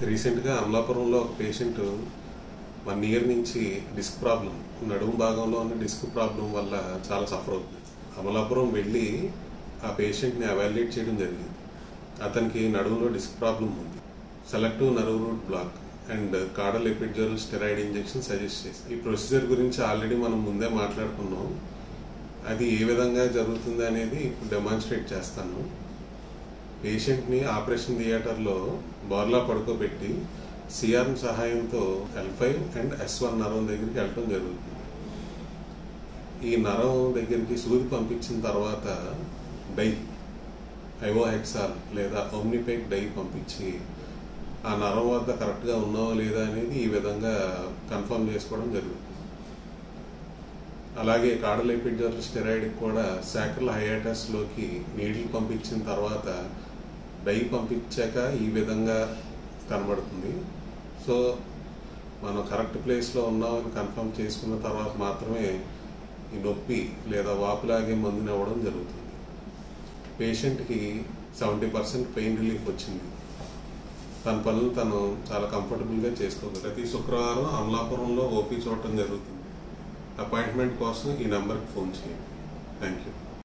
రీసెంట్గా అమలాపురంలో ఒక పేషెంట్ 1 ఇయర్ నుంచి డిస్క్ ప్రాబ్లం, నడుము భాగంలో ఉన్న డిస్క్ ప్రాబ్లం వల్ల చాలా సఫర్ అవుతుంది. అమలాపురం వెళ్ళి ఆ పేషెంట్ని ఎవాల్యుయేట్ చేయడం జరిగింది. అతనికి నడుములో డిస్క్ ప్రాబ్లం ఉంది. Selective nerve root block and caudal epidural steroid injection suggest చేసి, ఈ ప్రొసీజర్ గురించి ఆల్రెడీ మనం ముందే మాట్లాడుకున్నాం. అది ఏ విధంగా జరుగుతుంది అనేది ఇప్పుడు డెమాన్స్ట్రేట్ చేస్తాను. పేషెంట్ని ఆపరేషన్ థియేటర్లో బోర్లా పడుకోబెట్టి సిఆర్ఎం సహాయంతో L5 అండ్ S1 నరం దగ్గరికి వెళ్ళటం జరుగుతుంది. ఈ నరం దగ్గరికి సూది పంపించిన తర్వాత ఐఓహెక్సాల్ లేదా ఓమ్నిపేక్ డై పంపించి ఆ నరం వద్ద కరెక్ట్గా ఉన్నావో లేదా అనేది ఈ విధంగా కన్ఫర్మ్ చేసుకోవడం జరుగుతుంది. అలాగే కాడల్ ఎపిడ్యూరల్ స్టెరాయిడ్ కూడా సాక్రల్ హైయాటస్లోకి నీడిల్ పంపించిన తర్వాత డై పంపించాక ఈ విధంగా కనబడుతుంది. సో మనం కరెక్ట్ ప్లేస్లో ఉన్నామని కన్ఫర్మ్ చేసుకున్న తర్వాత మాత్రమే ఈ నొప్పి లేదా వాపులాగే మందుని ఇవ్వడం జరుగుతుంది. పేషెంట్కి 70% పెయిన్ రిలీఫ్ వచ్చింది. తన పనులు తను చాలా కంఫర్టబుల్గా చేసుకోగలరు. ప్రతి శుక్రవారం అమలాపురంలో ఓపీ చూడటం జరుగుతుంది. అపాయింట్మెంట్ కోసం ఈ నెంబర్కి ఫోన్ చేయండి. Thank you.